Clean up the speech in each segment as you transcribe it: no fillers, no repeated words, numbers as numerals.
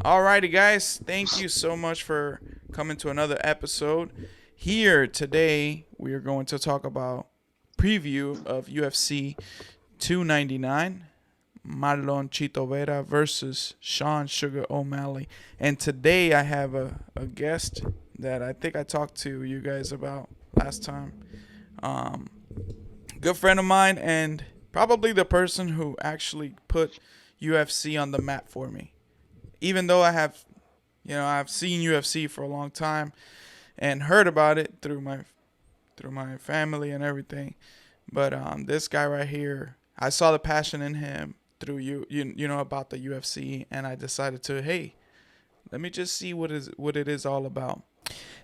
Alrighty, guys. Thank you so much for coming to another episode. Here today, we are going to talk about preview of UFC 299, Marlon Chito Vera versus Sean Sugar O'Malley. And today, I have a guest that I think I talked to you guys about last time. Good friend of mine and probably the person who actually put UFC on the map for me. Even though I've seen UFC for a long time and heard about it through my family and everything, but this guy right here, I saw the passion in him through you know about the UFC, and I decided to, hey, let me just see what it is all about.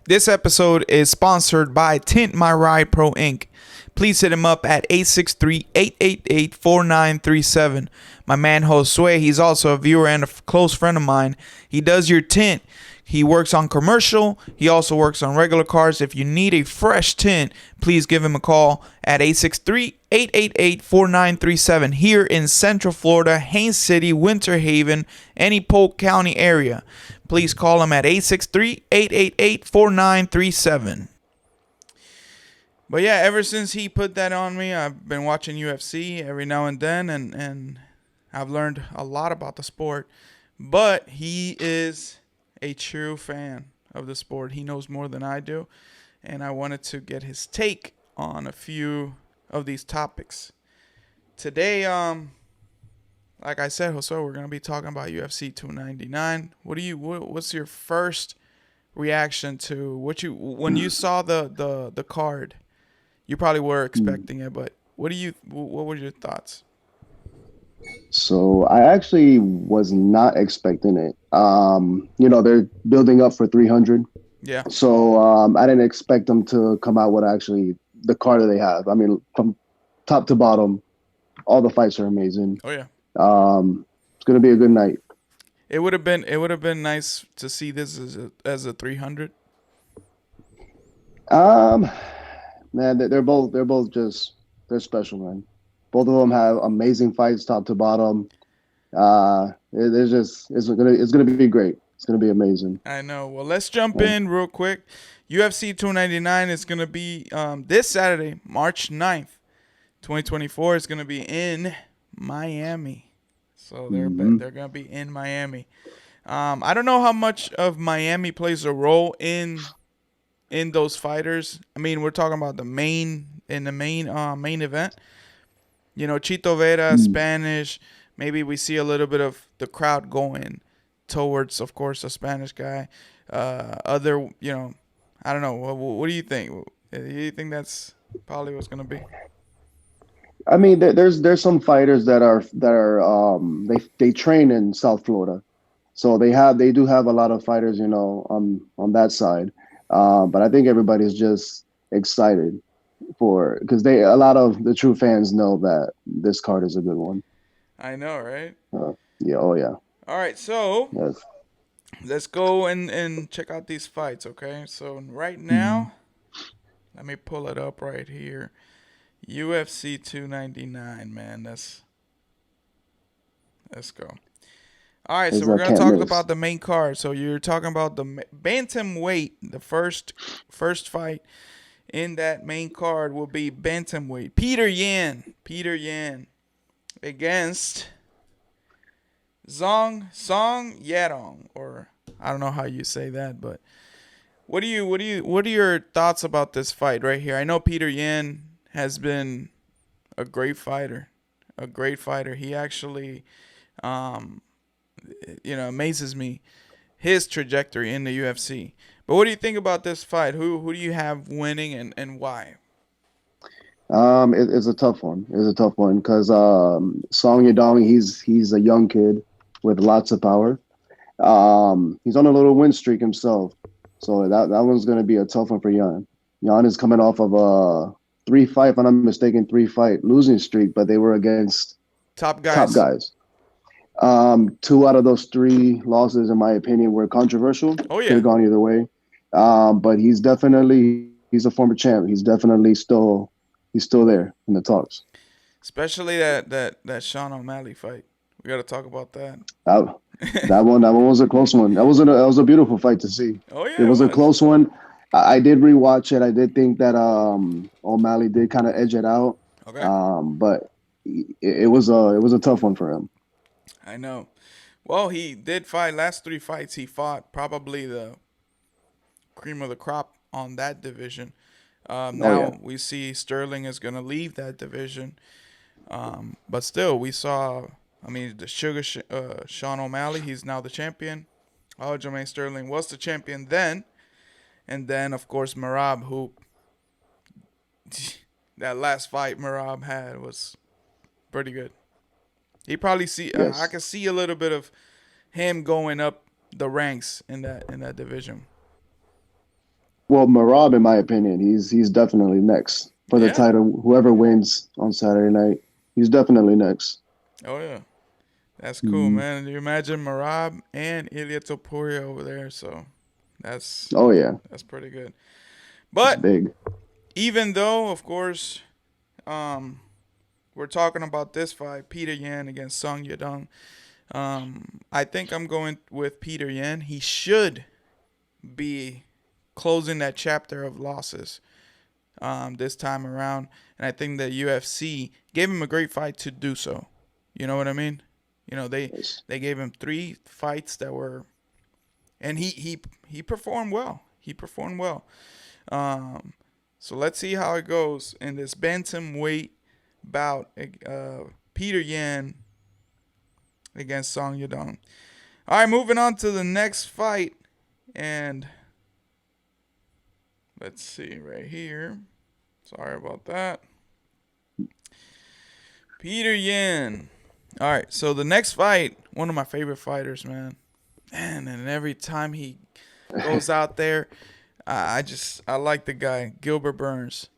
This episode is sponsored by Tint My Ride Pro Inc. Please hit him up at 863-888-4937. My man Josue, he's also a viewer and a close friend of mine. He does your tint. He works on commercial. He also works on regular cars. If you need a fresh tint, please give him a call at 863-888-4937 here in Central Florida, Haines City, Winter Haven, any Polk County area. Please call him at 863-888-4937. But yeah, ever since he put that on me, I've been watching UFC every now and then, and I've learned a lot about the sport. But he is a true fan of the sport. He knows more than I do, and I wanted to get his take on a few of these topics. Today, like I said, Jose, we're gonna be talking about UFC 299. What's your first reaction to when you saw the card? You probably were expecting it, but what were your thoughts? So I actually was not expecting it. They're building up for 300. Yeah. So I didn't expect them to come out with actually the card that they have. I mean, from top to bottom, all the fights are amazing. Oh yeah. It's gonna be a good night. It would have been nice to see this as a 300. Man, they're both just they're special, man. Both of them have amazing fights, top to bottom. It's gonna be great. It's gonna be amazing. I know. Well, let's jump in real quick. UFC 299 is gonna be this Saturday, March 9th, 2024. It's gonna be in Miami. So they're gonna be in Miami. I don't know how much of Miami plays a role in those fighters. I mean, we're talking about the main event. You know, Chito Vera, Spanish. Maybe we see a little bit of the crowd going towards, of course, a Spanish guy. I don't know. What do you think? Do you think that's probably what's gonna be? I mean, there's some fighters that are they train in South Florida, so they do have a lot of fighters, on that side. But I think everybody's just excited because a lot of the true fans know that this card is a good one. I know, right? Yeah. Oh yeah. All right, so Yes. let's go and check out these fights, okay? So right now, let me pull it up right here. UFC 299, man. Let's go. All right, so we're going to talk about the main card. So you're talking about the bantamweight. The first fight in that main card will be bantamweight. Peter Yan against Song Yadong, or I don't know how you say that, but what are your thoughts about this fight right here? I know Peter Yan has been a great fighter. He actually amazes me, his trajectory in the UFC. But what do you think about this fight? Who do you have winning and why? It's a tough one. It's a tough one because Song Yadong, he's a young kid with lots of power. He's on a little win streak himself, so that one's going to be a tough one for Yan. Yan is coming off of a if I'm not mistaken, 3-fight losing streak, but they were against top guys. 2 out of those 3 losses, in my opinion, were controversial. Oh yeah, could have gone either way. But he's a former champ. He's definitely still there in the talks. Especially that Sean O'Malley fight. We got to talk about that. That one was a close one. That was a beautiful fight to see. Oh It yeah, it was a was. close one. I did rewatch it. I did think that O'Malley did kind of edge it out, Okay, but it was a tough one for him. I know. Well, he did fight last three fights. He fought probably the cream of the crop on that division. Oh yeah, Now we see Sterling is going to leave that division, but still we saw. I mean, the Sugar Sean O'Malley. He's now the champion. Aljamain Sterling was the champion then, and then of course Marab, who that last fight Marab had was pretty good. He probably see. I yes. can see a little bit of him going up the ranks in that division. Well, Marab, in my opinion, he's definitely next for the Yeah. title. Whoever wins on Saturday night, he's definitely next. Oh yeah. That's cool, Mhm. man. You imagine Marab and Ilya Topuria over there, so that's Oh yeah, that's pretty good. it's But big. even though, of course, um, we're talking about this fight, Peter Yan against Sung Yadong. I think I'm going with Peter Yan. He should be closing that chapter of losses this time around, and I think the UFC gave him a great fight to do so. You know what I mean? You know Yes. they gave him three fights that were, and he performed well. He performed well. Um, so let's see how it goes in this bantamweight bout. Peter Yan against Song Yadong. All right, moving on to the next fight, and let's see right here. Sorry about that. Peter Yan. All right, so the next fight, one of my favorite fighters, man. Man, and every time he goes out there, I like the guy, Gilbert Burns.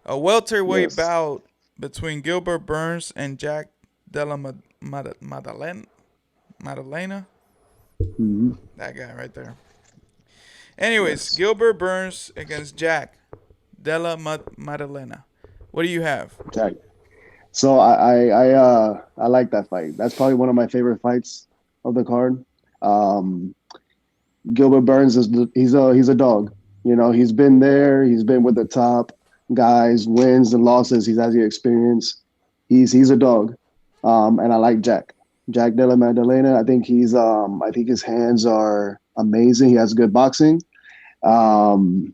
A welterweight Yes. bout between Gilbert Burns and Jack Della Maddalena. Hmm. That guy right there. Anyways, Yes. Gilbert Burns against Jack Della Maddalena. What do you have? Jack. So I like that fight. That's probably one of my favorite fights of the card. Um, Gilbert Burns he's a dog. You know, he's been there. He's been with the top guys, wins and losses. He has the experience. He's a dog. And I like Jack Della Maddalena. I think his hands are amazing. He has good boxing. Um,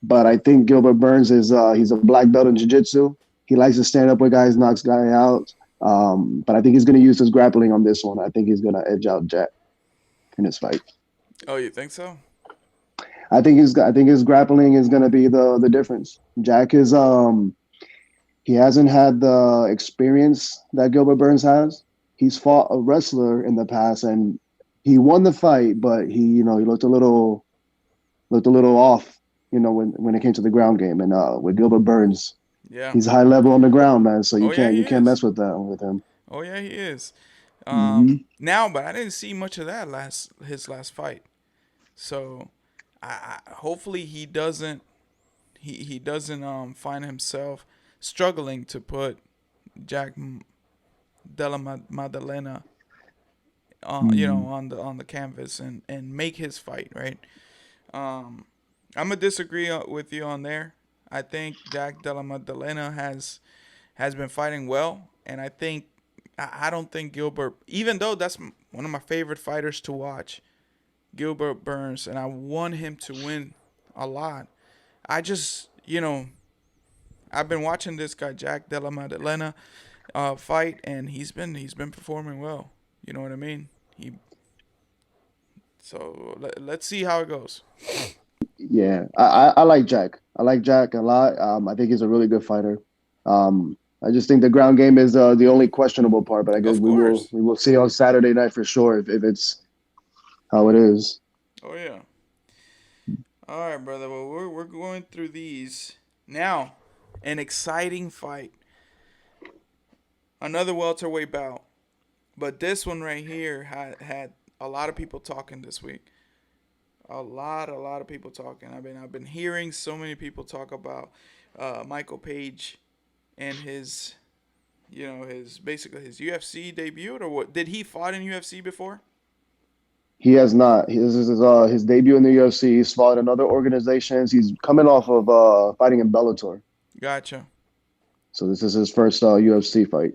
but I think Gilbert Burns is he's a black belt in jiu-jitsu. He likes to stand up with guys, knocks guy out. But I think he's going to use his grappling on this one. I think he's going to edge out Jack in this fight. Oh, you think so? I think his grappling is going to be the difference. Jack is he hasn't had the experience that Gilbert Burns has. He's fought a wrestler in the past and he won the fight, but he looked a little off, when it came to the ground game. And with Gilbert Burns, Yeah. he's high level on the ground, man. So Oh yeah, he you can't is. mess with that with him. Oh yeah, he is. Hmm. Now, but I didn't see much of that his last fight. So, hopefully he doesn't find himself struggling to put Jack Della Maddalena Mm. on the canvas and make his fight, right? Um, I'm gonna disagree with you on there. I think Jack Della Maddalena has been fighting well, and I don't think Gilbert, even though that's one of my favorite fighters to watch, Gilbert Burns, and I want him to win a lot. I just, I've been watching this guy Jack Della Maddalena fight, and he's been performing well. You know what I mean? Let's see how it goes. Yeah, I like Jack. I like Jack a lot. I think he's a really good fighter. I just think the ground game is the only questionable part, but I guess Of course. we will see on Saturday night for sure if it's how it is. Oh yeah. All right, brother. Well, we're going through these now. An exciting fight. Another welterweight bout. But this one right here had a lot of people talking this week. A lot of people talking. I've been hearing so many people talk about Michael Page and his basically his UFC debut or what? Did he fought in UFC before? He has not. This is his debut in the UFC. He's fought in other organizations. He's coming off of fighting in Bellator. Gotcha. So this is his first UFC fight.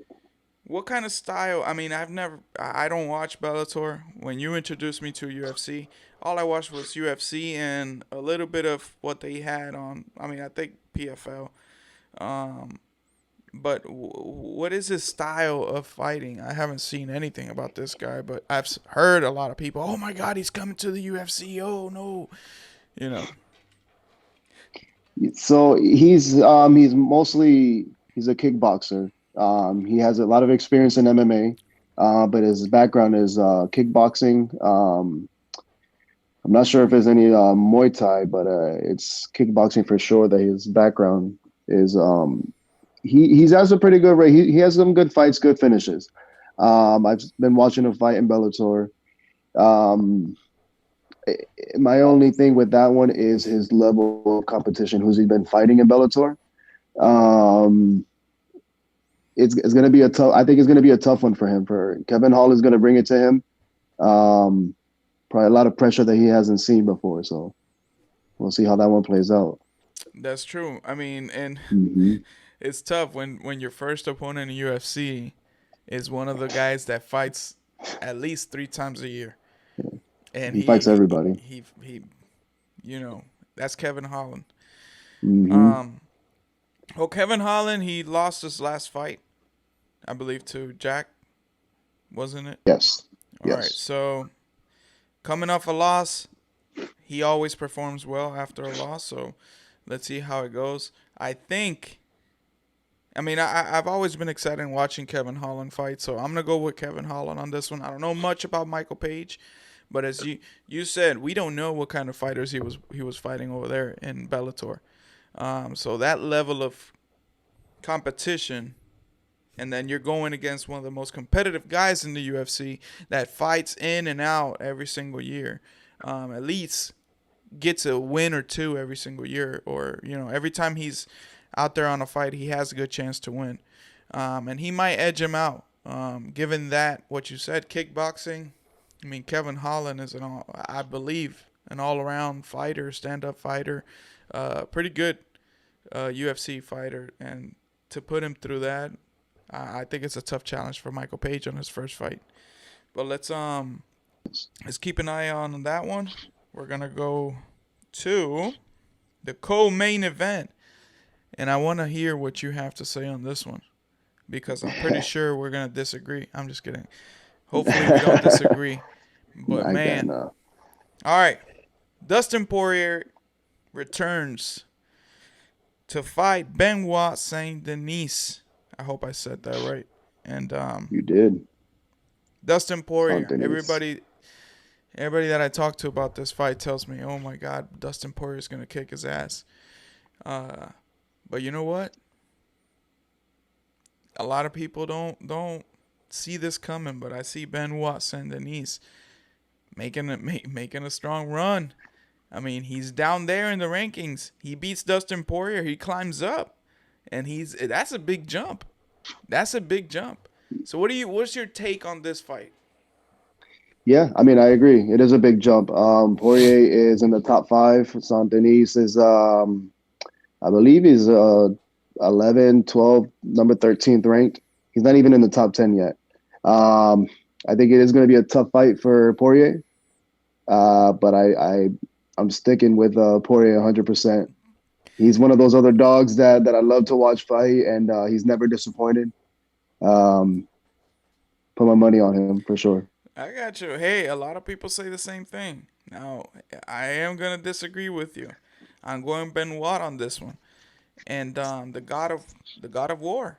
What kind of style? I mean, I don't watch Bellator. When you introduced me to UFC, all I watched was UFC and a little bit of what they had on. I mean, I think PFL. Um, but what is his style of fighting? I haven't seen anything about this guy, but I've heard a lot of people. Oh my God, he's coming to the UFC. Oh no, you know. So he's a kickboxer. He has a lot of experience in MMA, but his background is kickboxing. I'm not sure if there's any Muay Thai, but it's kickboxing for sure. That his background is. He's has a pretty good rate. He has some good fights, good finishes. I've been watching him fight in Bellator. Um, my only thing with that one is his level of competition. Who's he been fighting in Bellator? Um, it's going to be a tough. I think it's going to be a tough one for him. For Kevin Hall is going to bring it to him. Um, Probably a lot of pressure that he hasn't seen before. So we'll see how that one plays out. That's true. I mean, and Hmm. it's tough when your first opponent in UFC is one of the guys that fights at least 3 times a year, and He fights everybody. he you know, that's Kevin Holland. Hmm. Um, well, Kevin Holland, he lost his last fight, I believe, to Jack, wasn't it? Yes. All right, Yes. so coming off a loss, he always performs well after a loss. So let's see how it goes. I think. I mean, I've always been excited in watching Kevin Holland fight, so I'm gonna go with Kevin Holland on this one. I don't know much about Michael Page, but as you said, we don't know what kind of fighters he was fighting over there in Bellator. So that level of competition, and then you're going against one of the most competitive guys in the UFC that fights in and out every single year. At least gets a win or two every single year, or every time he's out there on a fight, he has a good chance to win, and he might edge him out. Given that what you said, kickboxing. I mean, Kevin Holland is I believe, an all-around fighter, stand-up fighter, pretty good UFC fighter, and to put him through that, I think it's a tough challenge for Michael Page on his first fight. But let's keep an eye on that one. We're gonna go to the co-main event, and I want to hear what you have to say on this one because I'm pretty sure we're gonna disagree. I'm just kidding. Hopefully we don't disagree. But I got man, no. all right, Dustin Poirier returns to fight Benoit Saint Denis. I hope I said that right. And You did. Dustin Saint Poirier. Denis. Everybody that I talk to about this fight tells me, "Oh my God, Dustin Poirier is gonna kick his ass." Uh, but you know what? A lot of people don't see this coming, but I see Benoit Saint Denis making a strong run. I mean, he's down there in the rankings. He beats Dustin Poirier. He climbs up, and that's a big jump. That's a big jump. So what's your take on this fight? Yeah, I mean, I agree. It is a big jump. Poirier is in the top five. Saint Denis is, I believe, he's 11, 12, number 13th ranked. He's not even in the top 10 yet. Um, I think it is going to be a tough fight for Poirier, but I'm sticking with Poirier 100%. He's one of those other dogs that I love to watch fight, and he's never disappointed. Um, put my money on him for sure. I got you. Hey, a lot of people say the same thing. Now, I am gonna disagree with you. I'm going Benoit on this one, and the God of War.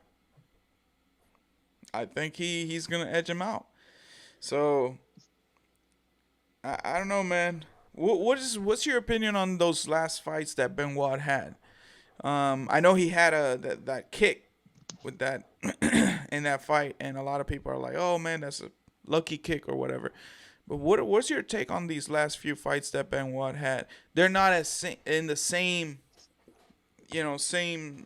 I think he's gonna edge him out. So I don't know, man. What's your opinion on those last fights that Benoit had? I know he had that kick with that in that fight, and a lot of people are like, "Oh man, that's a lucky kick or whatever." But what's your take on these last few fights that Benoit had? They're not in the same same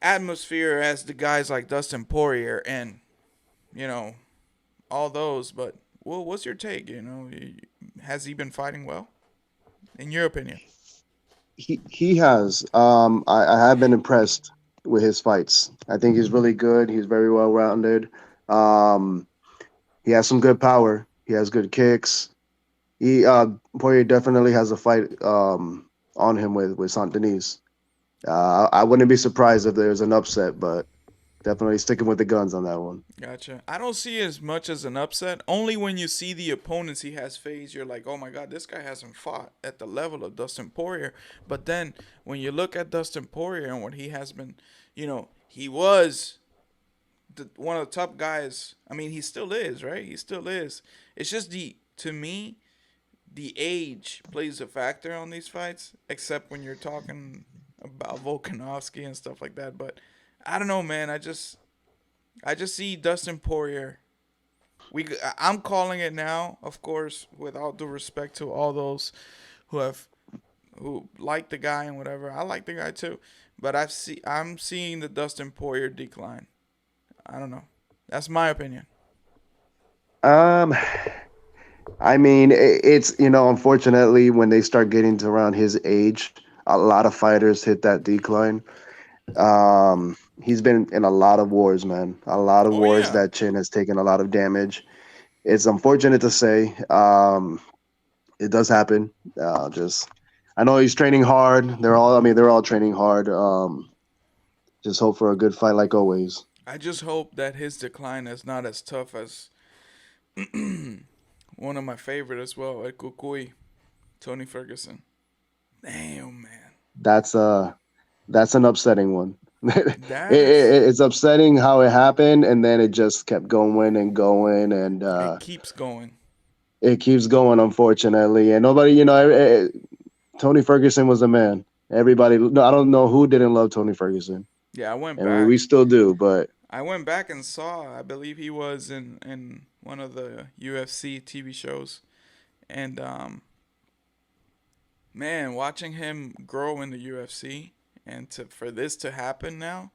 atmosphere as the guys like Dustin Poirier and you know all those, but well, what's your take? Has he been fighting well, in your opinion? He has. I have been impressed with his fights. I think he's really good. He's very well rounded. Um, he has some good power. He has good kicks. He Poirier definitely has a fight on him with Saint Denis. I wouldn't be surprised if there's an upset, but definitely sticking with the guns on that one. Gotcha. I don't see it as much as an upset. Only when you see the opponents he has faced, you're like, oh my God, this guy hasn't fought at the level of Dustin Poirier. But then when you look at Dustin Poirier and what he has been, he was one of the top guys. I mean, he still is, right? He still is. It's just to me, the age plays a factor on these fights, except when you're talking about Volkanovski and stuff like that. But I don't know, man. I just see Dustin Poirier. I'm calling it now, of course, with all due respect to all those who have who like the guy and whatever. I like the guy too, but I'm seeing the Dustin Poirier decline. I don't know. That's my opinion. Um, I mean, it's unfortunately, when they start getting to around his age, a lot of fighters hit that decline. He's been in a lot of wars, man. A lot of Oh wars. yeah, That chin has taken a lot of damage. It's unfortunate to say. It does happen. Just I know he's training hard. They're all training hard. Just hope for a good fight like always. I just hope that his decline is not as tough as one of my favorite as well, El Kukui, Tony Ferguson. Damn man, That's uh that's an upsetting one. that is. It's upsetting how it happened, and then it just kept going and going, and It keeps going. it keeps going, unfortunately. And nobody, Tony Ferguson was a man. Everybody, no, I don't know who didn't love Tony Ferguson, Yeah, I went and we back. still do. But I went back and saw. I believe he was in one of the UFC TV shows, and man, watching him grow in the UFC and to for this to happen now,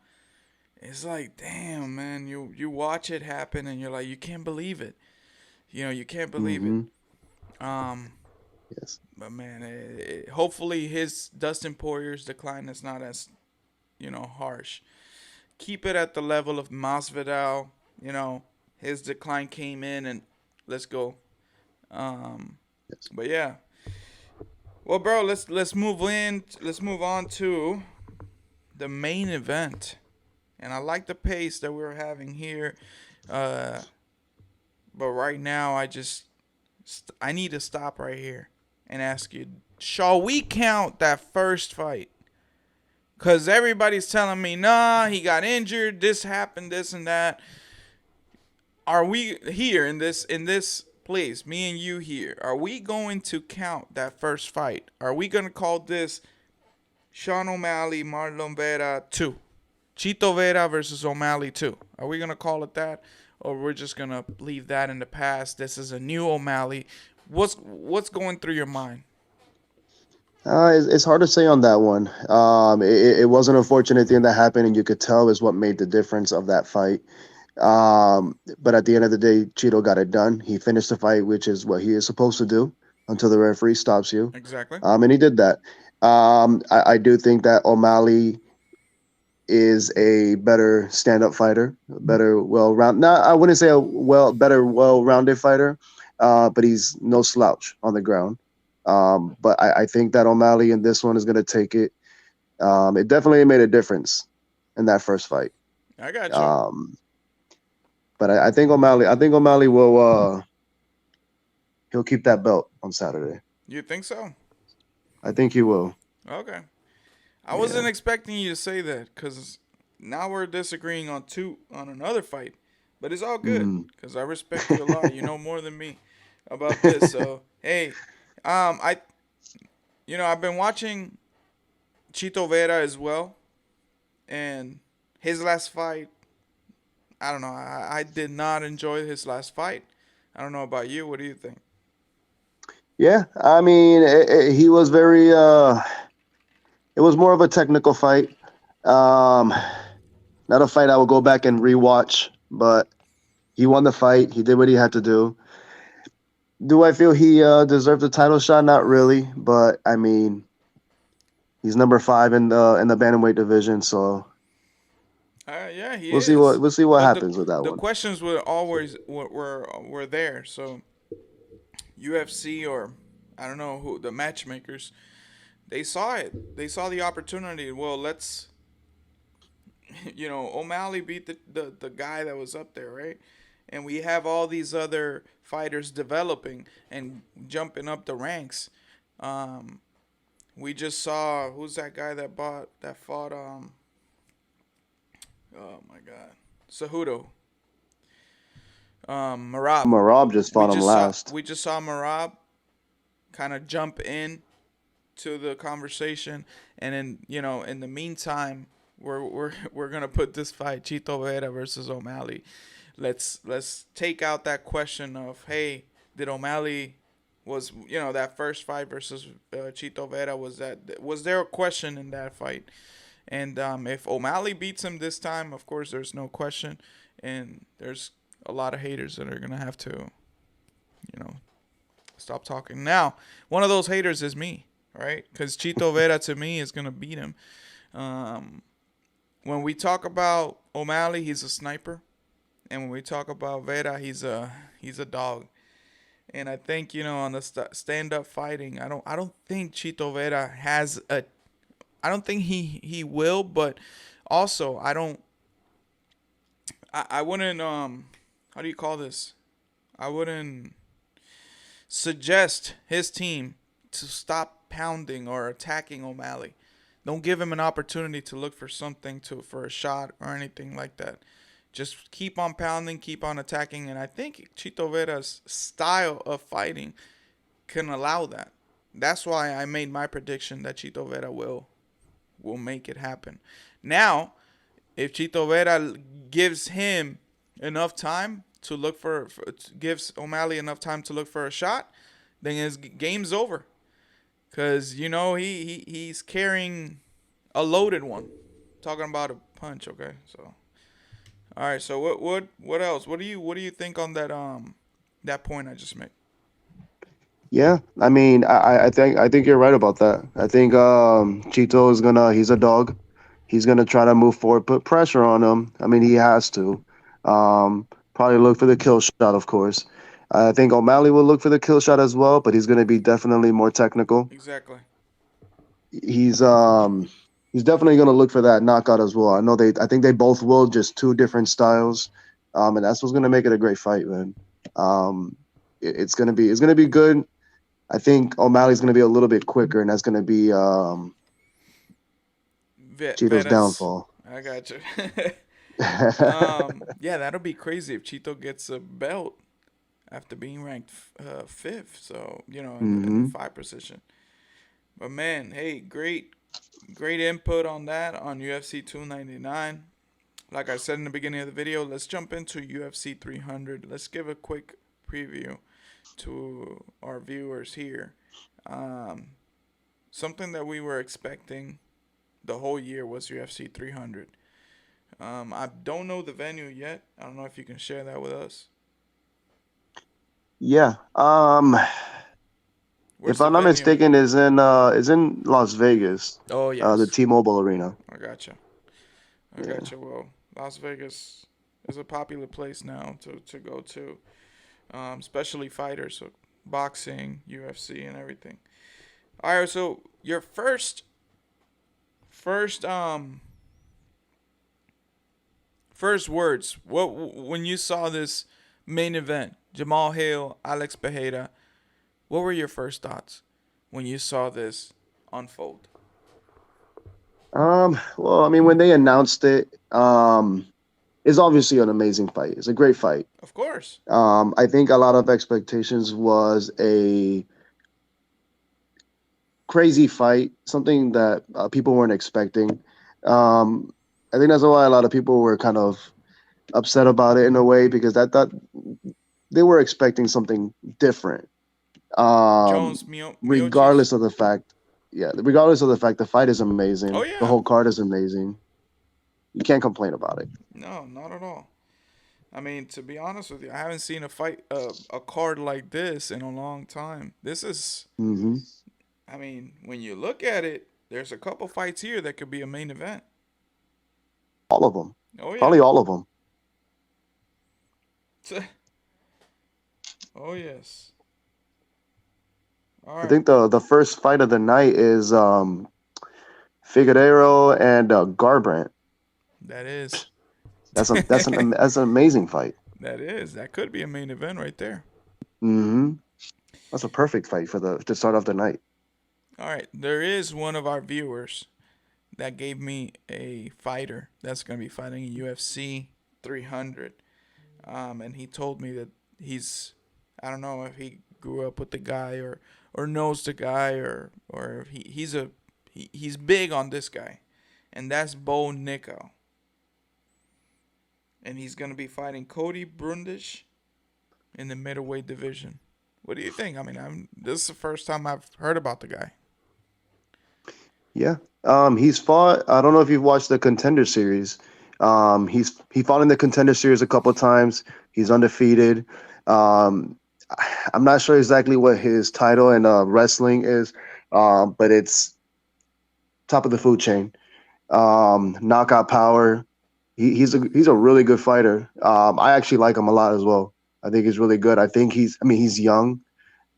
it's like, damn, man. You watch it happen and you're like, you can't believe it. You can't believe it. hmm Um, yes, but man, hopefully his Dustin Poirier's decline is not as harsh. Keep it at the level of Masvidal. His decline came in and let's go. Um, yes. but yeah, well, bro, let's move in. Let's move on to the main event, and I like the pace that we're having here. Uh, but right now, I need to stop right here and ask you: shall we count that first fight? Cause everybody's telling me, nah, he got injured. This happened, this and that. Are we here in this place, me and you here? Are we going to count that first fight? Are we gonna call this Sean O'Malley, Marlon Vera 2? Chito Vera versus O'Malley 2. Are we gonna call it that? Or we're just gonna leave that in the past? This is a new O'Malley. What's going through your mind? It's hard to say on that one. It was an unfortunate thing that happened, and you could tell is what made the difference of that fight. But at the end of the day, Cheeto got it done. He finished the fight, which is what he is supposed to do until the referee stops you. Exactly. And he did that. I do think that O'Malley is a better stand-up fighter, a better well-round. Not, I wouldn't say a better well-rounded fighter, but he's no slouch on the ground. But I think that O'Malley in this one is going to take it. It definitely made a difference in that first fight. I got you. Um, but I think O'Malley. I think O'Malley will. He'll keep that belt on Saturday. You think so? I think he will. Okay. I Yeah. wasn't expecting you to say that because now we're disagreeing on another fight, but it's all good Mm. because I respect you a lot. You know more than me about this. So hey, I I've been watching Chito Vera as well, and his last fight. I don't know. I did not enjoy his last fight. I don't know about you. What do you think? Yeah. I mean, he was very. It was more of a technical fight. Um, Not a fight I would go back and rewatch, but he won the fight. He did what he had to do. Do I feel he deserved a title shot? Not really, but I mean, he's number 5 in the bantamweight division, so Yeah, he is. we'll see what But happens with that the one. questions were always were there. So UFC or I don't know who the matchmakers, they saw it. They saw the opportunity. Well, let's O'Malley beat the guy that was up there, right? And we have all these other fighters developing and jumping up the ranks. Um, we just saw who's that guy that fought oh my god, Cejudo, Marab. Marab just We fought him just saw last. we just saw Marab kind of jump in to the conversation, and then in the meantime, we're gonna put this fight Chito Vera versus O'Malley. Let's take out that question of, hey, did O'Malley was that first fight versus Chito Vera, was there a question in that fight? And if O'Malley beats him this time, of course there's no question, and there's a lot of haters that are gonna have to know stop talking. Now, one of those haters is me, right? Because Chito Vera to me is gonna beat him. Um, when we talk about O'Malley, he's a sniper, and when we talk about Vera, he's a dog. And I think on the stand up fighting, I don't think Chito Vera has a. I don't think he will, but also I wouldn't how do you call this? I wouldn't suggest his team to stop pounding or attacking O'Malley. Don't give him an opportunity to look for something for a shot or anything like that. Just keep on pounding, keep on attacking, and I think Chito Vera's style of fighting can allow that. That's why I made my prediction that Chito Vera will make it happen. Now, if Chito Vera gives him enough time to look gives O'Malley enough time to look for a shot, then his game's over. Cause he's carrying a loaded one. Talking about a punch, okay? So all right. So what else? What do you think on that point I just made? Yeah, I mean, I think you're right about that. I think Cheeto is gonna he's a dog. He's gonna try to move forward, put pressure on him. I mean, he has to. Probably look for the kill shot, of course. I think O'Malley will look for the kill shot as well, but he's gonna be definitely more technical. Exactly. He's um he's definitely gonna look for that knockout as well. I think they both will, just two different styles. And that's what's gonna make it a great fight, man. It's gonna be good. I think O'Malley's going to be a little bit quicker, and that's going to be Cheeto's Vera's. downfall. I got you. Yeah, that'll be crazy if Chito gets a belt after being ranked fifth. So in the hmm five position. But man, hey, great input on that on UFC 299. Like I said in the beginning of the video, let's jump into UFC 300. Let's give a quick preview to our viewers here. Um, Something that we were expecting the whole year was UFC 300. I don't know the venue yet. I don't know if you can share that with us. Yeah. If Where's the I'm not venue? mistaken, is in Las Vegas, Oh the yes, T-Mobile Arena. I gotcha. I Yeah. gotcha. Well, Las Vegas is a popular place now to go to, especially fighters, so boxing, UFC, and everything. All right, so your first first words. What when you saw this main event, Jamal Hill, Alex Pereira? What were your first thoughts when you saw this unfold? Well, I mean, when they announced it, it's obviously an amazing fight. It's a great fight. Of course. I think a lot of expectations was a crazy fight, something that people weren't expecting. Um, I think that's why a lot of people were kind of upset about it in a way, because I thought they were expecting something different. Um, Jones, Miocic. regardless of the fact, yeah, regardless of the fact, the fight is Oh amazing. The yeah. whole card is amazing. You can't complain about it. No, not at all. I mean, to be honest with you, I haven't seen a card like this in a long time. This is, Hmm. I mean, when you look at it, there's a couple fights here that could be a main event. All of them, Oh yeah. probably all of them. Oh yes. All I right. think the first fight of the night is Figueroa and Garbrandt. That is. That's an amazing fight. That is. That could be a main event right there. Hmm. That's a perfect fight for the to start off the night. All right. There is one of our viewers that gave me a fighter that's going to be fighting in UFC 300. And he told me that I don't know if he grew up with the guy or knows the guy or if he's big on this guy, and that's Bo Nickal, and he's gonna be fighting Cody Brundish in the middleweight division. What do you think? I mean, this is the first time I've heard about the guy. Yeah. He's fought. I don't know if you've watched the Contender Series. He fought in the Contender Series a couple of times. He's undefeated. Um, I'm not sure exactly what his title in wrestling is, but it's top of the food chain. Knockout power. He's a really good fighter. I actually like him a lot as well. I think he's really good. I think he's. I mean, he's young.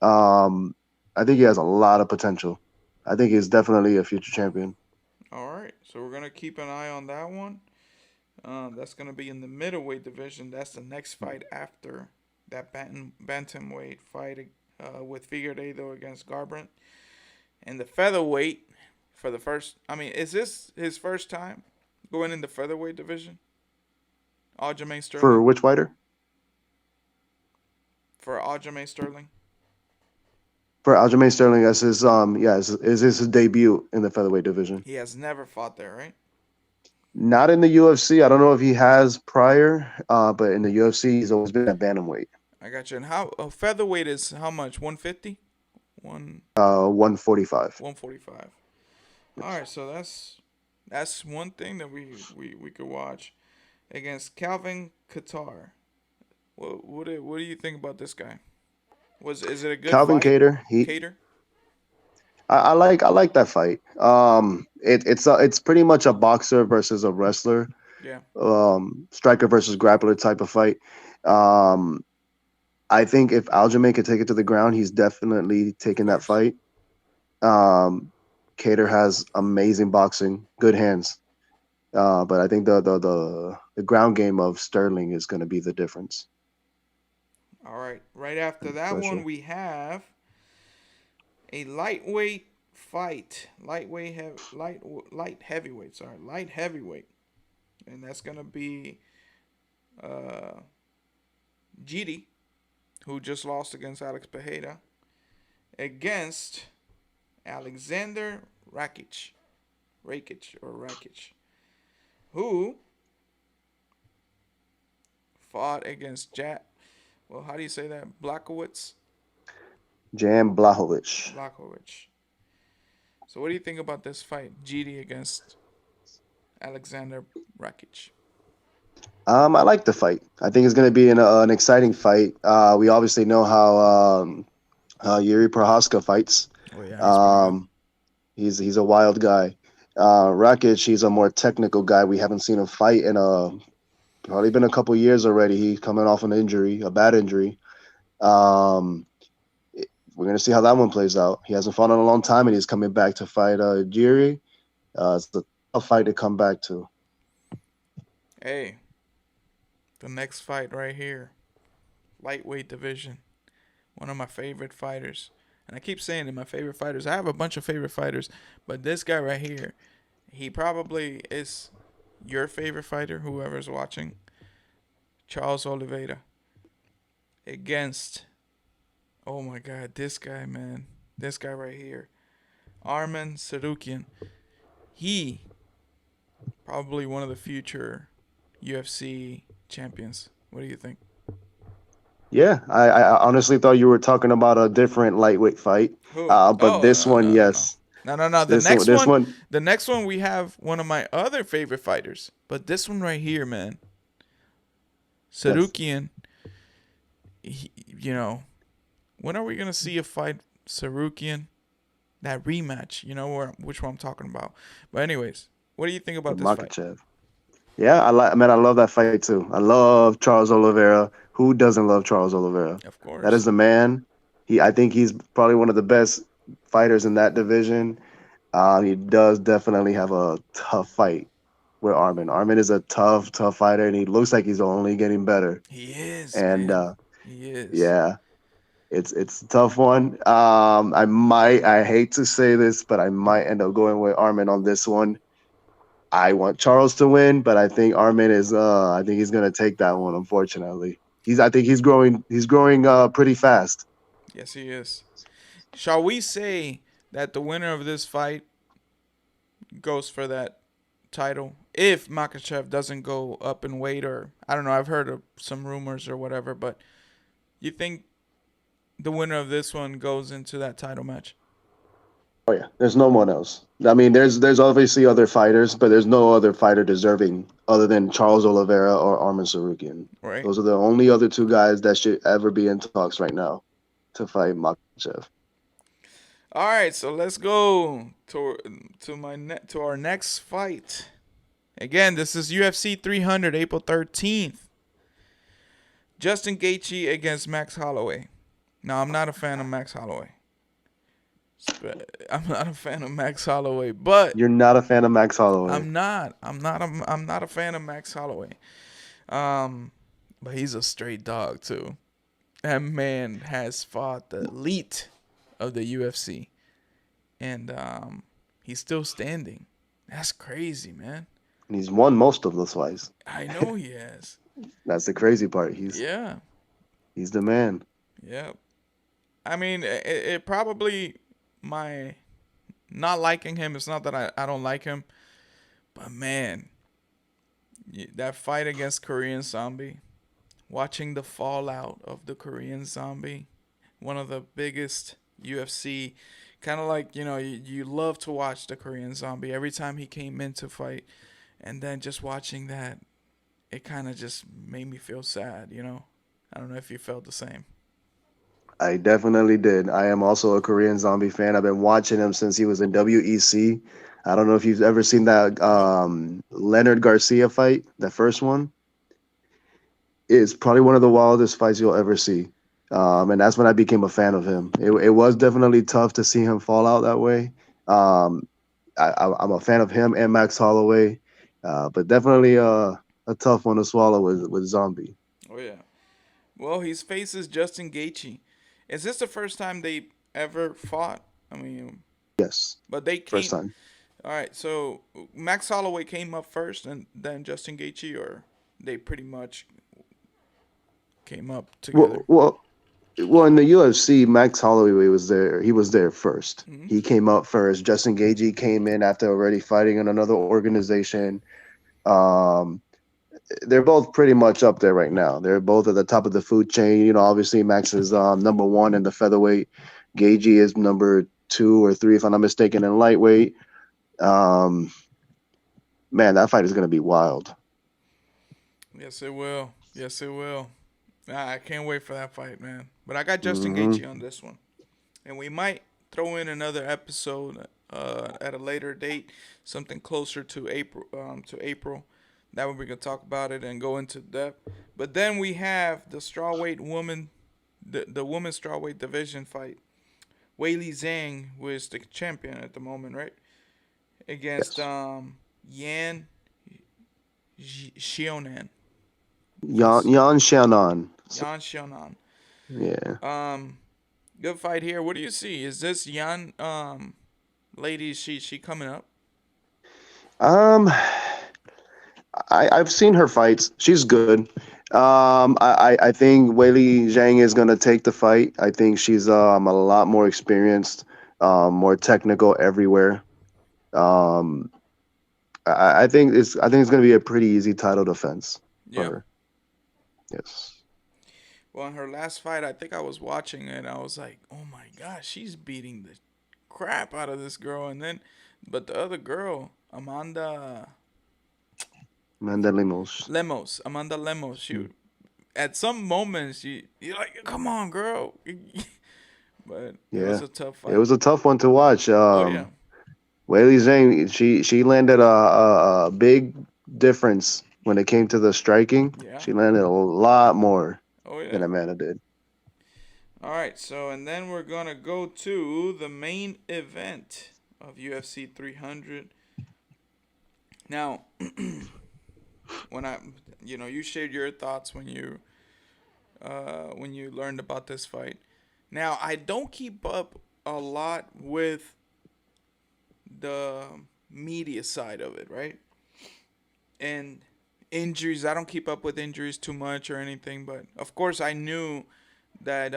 Um, I think he has a lot of potential. I think he's definitely a future champion. All right, so we're gonna keep an eye on that one. That's gonna be in the middleweight division. That's the next fight after that bantamweight fight with Figueiredo against Garbrandt. And the featherweight for the first. I mean, is this his first time going in the featherweight division? Aljamain For Sterling. which fighter? For Aljamain Sterling. For Aljamain Sterling, that's his is his debut in the featherweight division. He has never fought there, right? Not in the UFC. I don't know if he has prior, but in the UFC, he's always been at bantamweight, I got you. And how featherweight is how much? 150? One 145. 145. All right, so that's one thing that we could watch against Calvin Qatar. What do you think about this guy? Is it a good Calvin fight? Cater, Cater? I like that fight. It's pretty much a boxer versus a wrestler, Yeah. striker versus grappler type of fight. Um, I think if Aljamain could take it to the ground, he's definitely Of taking that course. fight. Um, Cater has amazing boxing, good hands. But I think the ground game of Sterling is going to be the difference All right. Right after that for one, sure. we have a lightweight fight. Light heavyweight. Sorry, light heavyweight, and that's gonna be uh, GD, who just lost against Alex Pereira, against Alexander Rakic, who fought against Jack. Well, how do you say that? Jan Blachowicz. Blachowicz. So, what do you think about this fight, GD against Alexander Rakic? I like the fight. I think it's going to be an exciting fight. We obviously know how Yuri Prohaska fights. Oh yeah, he's pretty good. Um, he's a wild guy. Rakic, he's a more technical guy. We haven't seen him fight in probably been a couple years already. He's coming off an injury, a bad injury. Um, we're gonna see how that one plays out. He hasn't fought in a long time, and he's coming back to fight Jiri. It's a tough fight to come back to. Hey, the next fight right here, lightweight division. One of my favorite fighters. And I keep saying it, my favorite fighters. I have a bunch of favorite fighters, but this guy right here, he probably is your favorite fighter, whoever's watching. Charles Oliveira against, oh my God, this guy, man. This guy right here. Arman Sarukian. He, probably one of the future UFC champions. What do you think? Yeah, I honestly thought you were talking about a different lightweight fight, Who? but Oh this no one, no no no yes, no no no. this one, The next one we have one of my other favorite fighters, but this one right here, man. Yes. Sarukian, he, you know, when are we gonna see a fight Sarukian? That rematch, which one I'm talking about. But anyways, what do you think about With this fight? Makachev. Yeah, I like. Man, I love that fight too. I love Charles Oliveira. Who doesn't love Charles Oliveira? Of That is course, the man. I think he's probably one of the best fighters in that division. He does definitely have a tough fight with Armin. Armin is a tough, tough fighter, and he looks like he's only getting better. he is, And man. He is. yeah, it's a tough one. I hate to say this, but I might end up going with Armin on this one. I want Charles to win, but I think Armin is. I think he's gonna take that one. Unfortunately, I think he's growing. He's growing pretty fast. Yes, he is. Shall we say that the winner of this fight goes for that title if Makachev doesn't go up in weight, or I don't know, I've heard of some rumors or whatever, but you think the winner of this one goes into that title match, Oh yeah, there's no one else. I mean, there's obviously other fighters, but there's no other fighter deserving other than Charles Oliveira or Armin Sarukian. right? Those are the only other two guys that should ever be in talks right now to fight Makachev. All right, so let's go to our next fight. Again, this is UFC 300, April 13th. Justin Gaethje against Max Holloway. Now, I'm not a fan of Max Holloway. I'm not a fan of Max Holloway, but You're not a fan of Max Holloway. I'm not a fan of Max Holloway. Um, but he's a straight dog too. That man has fought the elite of the UFC, and he's still standing. That's crazy, man. And he's won most of those fights. I know he has. That's the crazy part. Yeah, He's the man. yeah. I mean, it probably my not liking him. It's not that I don't like him, but man, that fight against Korean Zombie, watching the fallout of the Korean Zombie, one of the biggest UFC, kind of like, you love to watch the Korean Zombie every time he came in to fight, and then just watching that, it kind of just made me feel sad. I don't know if you felt the same. I definitely did. I am also a Korean Zombie fan. I've been watching him since he was in WEC. I don't know if you've ever seen that Nope. Leonard Garcia fight, the first one. It's probably one of the wildest fights you'll ever see. And that's when I became a fan of him. It was definitely tough to see him fall out that way. Um, I'm a fan of him and Max Holloway, but definitely a tough one to swallow with Zombie. Oh yeah. Well, he faces Justin Gaethje. Is this the first time they ever fought? I mean, Yes, but they first came. time. All right, so Max Holloway came up first, and then Justin Gaethje, or they pretty much came up together. Well, well, well, in the UFC, Max Holloway was there. He was there first. Hmm. He came up first. Justin Gagey came in after already fighting in another organization. Um, they're both pretty much up there right now. They're both at the top of the food chain. Obviously Max is number one in the featherweight. Gagey is number two or three, if I'm not mistaken, in lightweight. Um, man, that fight is going to be wild. Yes, it will. Yes, it will. I can't wait for that fight, man. But I got Justin Hmm. Gaethje on this one, and we might throw in another episode at a later date, something closer to April. That way we can talk about it and go into depth. But then we have the strawweight woman, the women's strawweight division fight. Weili Zhang, who is the champion at the moment, right? Against Yes. Yan Xiaonan. Yes, Yan Shannon. Yan Xiaonan. Yeah. Um, Good fight here. What do you see? Is this Yan lady? She coming up? Um, I've seen her fights. She's good. I think Weili Zhang is gonna take the fight. I think she's a lot more experienced, more technical everywhere. Um, I think it's gonna be a pretty easy title defense for Yep. her. Yes. Well, in her last fight, I think I was watching it. I was like, oh my gosh, she's beating the crap out of this girl. And then, but the other girl, Amanda Lemos. Amanda Lemos, at some moments you're like, come on, girl. But it was Yeah, a tough it fight. was a tough one to watch. Oh yeah, Weili Zhang, she landed a big difference when it came to the striking. yeah. She landed a lot more Oh than yeah. Amanda did. All right. So and then we're gonna go to the main event of UFC 300. Now, when you shared your thoughts when you learned about this fight. Now, I don't keep up a lot with the media side of it, right? And injuries, I don't keep up with injuries too much or anything, but of course, I knew that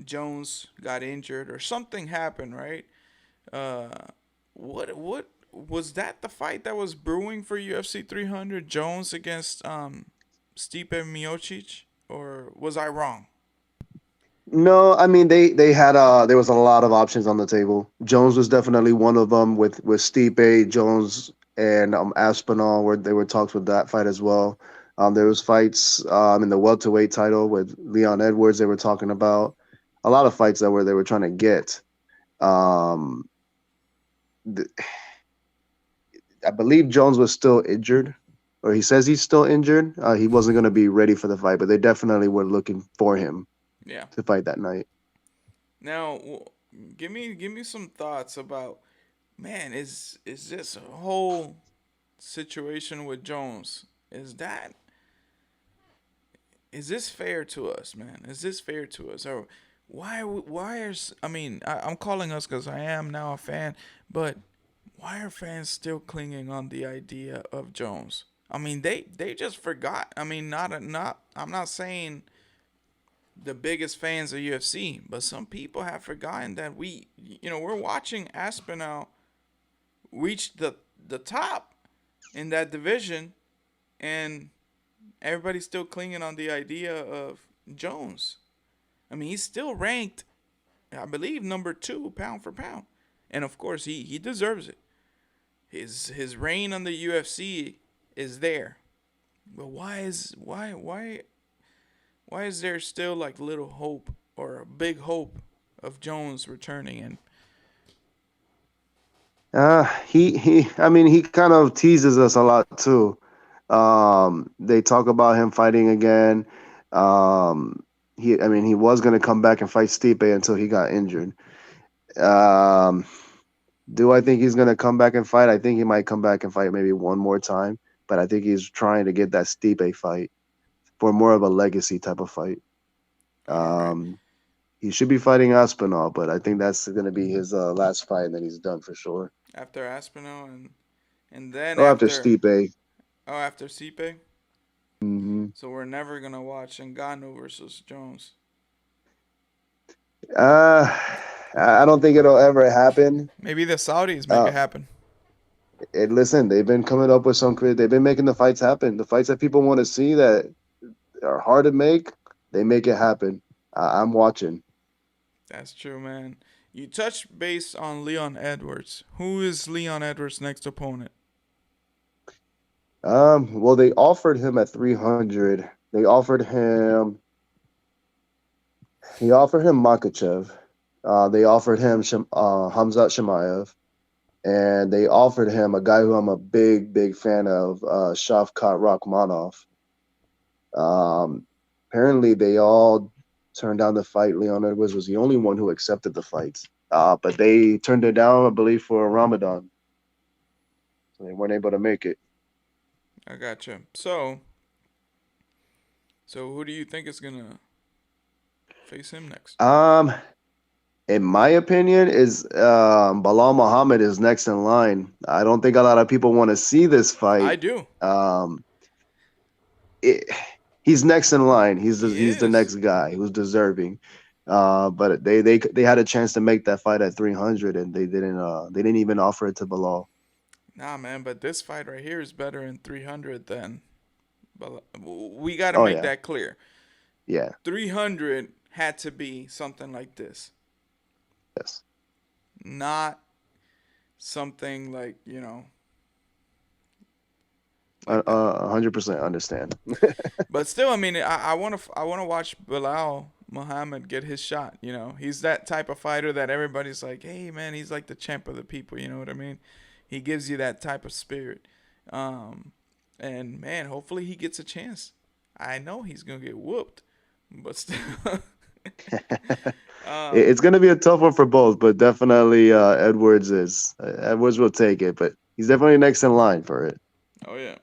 Jones got injured or something happened, right? Uh, what was that the fight that was brewing for UFC 300? Jones against Stipe Miocic, or was I wrong? No, I mean they had there was a lot of options on the table. Jones was definitely one of them with Stipe, Jones, and Aspinall, where they were talks with that fight as well. There was fights in the welterweight title with Leon Edwards. They were talking about a lot of fights that were they were trying to get. Um, th- I believe Jones was still injured, or he says he's still injured. He wasn't going to be ready for the fight, but they definitely were looking for him Yeah. to fight that night. Now, give me some thoughts about, man, is this whole situation with Jones, is this fair to us, man? Is this fair to us, or I mean, I'm calling us because I am now a fan, but why are fans still clinging on the idea of Jones? I mean, they just forgot. I mean, not I'm not saying the biggest fans of UFC, but some people have forgotten that we're watching Aspinall reach the top in that division, and everybody's still clinging on the idea of Jones. I mean, he's still ranked, I believe, number 2 pound for pound, and of course he deserves it. His reign on the UFC is there, but why is there still like little hope or a big hope of Jones returning? And I mean, he kind of teases us a lot too. They talk about him fighting again. I mean, he was gonna come back and fight Stipe until he got injured. Um, do I think he's gonna come back and fight? I think he might come back and fight maybe one more time, but I think he's trying to get that Stipe fight for more of a legacy type of fight. all right, Um, he should be fighting Aspinall, but I think that's gonna be his last fight, and then he's done for sure. after Aspinall and then Oh, after after Stipe. after Stipe. Hmm. So we're never gonna watch Ngannou versus Jones. Uh, I don't think it'll ever happen. Maybe the Saudis make Uh, it happen. and listen, they've been coming up with they've been making the fights happen. The fights that people want to see that are hard to make, they make it happen. I'm watching. That's true, man. You touched base on Leon Edwards. Who is Leon Edwards' next opponent? Well, they offered him at 300. They offered him Makachev. They offered him Hamzat Shemaev, and they offered him a guy who I'm a big fan of, Shavkat Rakhmonov. Um, Apparently, they all turned down the fight. Leon Edwards was the only one who accepted the fight, but they turned it down, I believe, for Ramadan, so they weren't able to make it. I gotcha. So who do you think is gonna face him next? Um, in my opinion, is Bilal Muhammad is next in line. I don't think a lot of people want to see this I fight. do. Um, it, he's next in line. He He's the is. next guy who's deserving. But they had a chance to make that fight at 300, and they didn't even offer it to Bilal. Nah, man, but this fight right here is better in 300 than. But we got to Oh make yeah, that clear. yeah, 300 had to be something like this, yes. not something like like that. 100% understand. But still, I mean, I want to watch Bilal Muhammad get his shot. You know, he's that type of fighter that everybody's like, hey man, he's like the champ of the people. You know what I mean? He gives you that type of spirit. Um, and man, hopefully he gets a chance. I know he's gonna get whooped, but still. It's going to be a tough one for both, but definitely Edwards will take it, but he's definitely next in line for it. Oh yeah.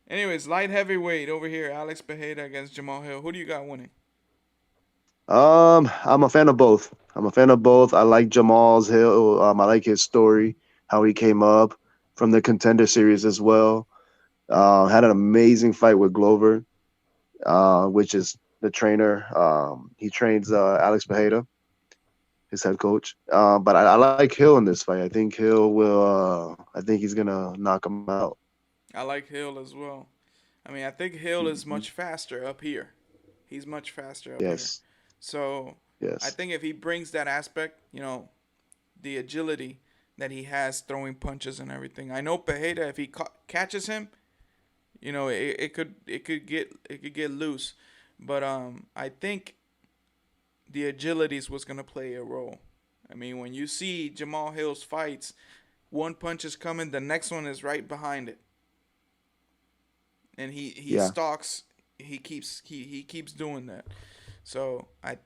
Anyways, light heavyweight over here, Alex Pereira against Jamal Hill. Who do you got winning? I'm a fan of both. I'm a fan of both. I like Jamal's Hill. I like his story, how he came up from the Contender Series as well. Had an amazing fight with Glover, which is the trainer. He trains Alex Pereira, his head coach. But I like Hill in this fight. I think Hill will. I think he's gonna knock him out. I like Hill as well. I mean, I think Hill is Mhm. much faster up here. He's much faster up here. Yes, So I yes, think if he brings that aspect, the agility that he has throwing punches and everything. I know Pereira, if he catches him, it could get loose. But I think the agility is what's gonna play a role. I mean, when you see Jamal Hill's fights, one punch is coming, the next one is right behind it, and he yeah. stalks. He keeps doing that. So I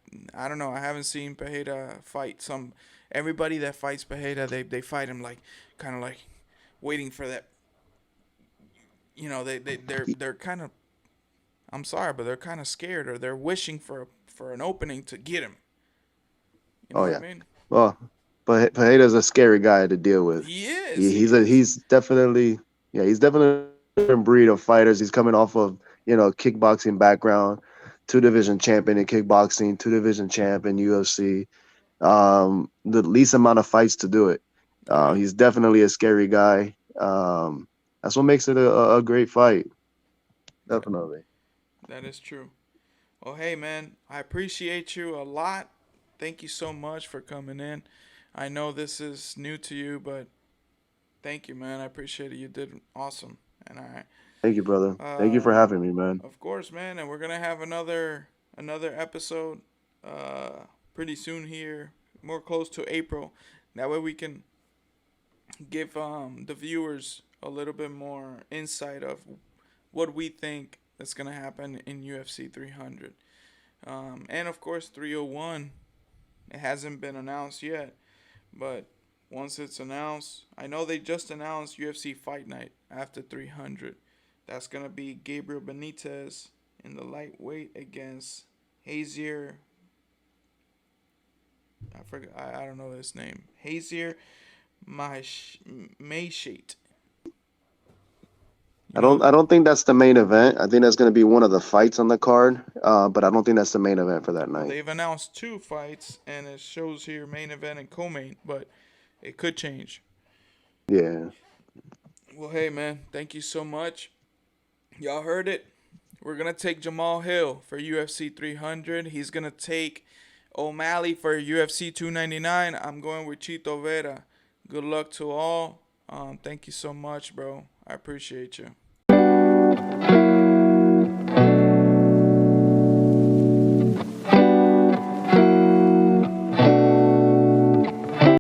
don't know. I haven't seen Pereira fight some. Everybody that fights Pereira, they fight him like kind of like waiting for that. They're kind of. I'm sorry, but they're kind of scared or they're wishing for an opening to get him. You know Oh what I yeah. mean? Well, but Pereira's a scary guy to deal with. He is. He, He he's a is. he's definitely yeah he's definitely a different breed of fighters. He's coming off of kickboxing background, two division champion in kickboxing, two division champ in UFC. The least amount of fights to do it. Oh yeah, He's definitely a scary guy. That's what makes it a great fight. that Definitely. that is true. Well, hey man, I appreciate you a lot. Thank you so much for coming in. I know this is new to you, but thank you, man. I appreciate it. You did awesome, and Thank you, brother. Thank you for uh, having me, man. of course, man. And we're gonna have another episode, pretty soon here, more close to April. That way we can give the viewers a little bit more insight of what we think that's gonna happen in UFC 300. And of course 301. It hasn't been announced yet, but once it's announced, I know they just announced UFC Fight Night after 300. That's gonna be Gabriel Benitez in the lightweight against Hazier. I forgot. I don't know his name. Hazier Maysheit. You know. I don't think that's the main event. I think that's going to be one of the fights on the card. But I don't think that's the main event for that Well, night. they've announced two fights, and it shows here main event and co-main, but it could change. Yeah. Well, hey man, thank you so much. Y'all heard it. We're gonna take Jamal Hill for UFC 300. He's gonna take O'Malley for UFC 299. I'm going with Chito Vera. Good luck to all. Thank you so much, bro. I appreciate you.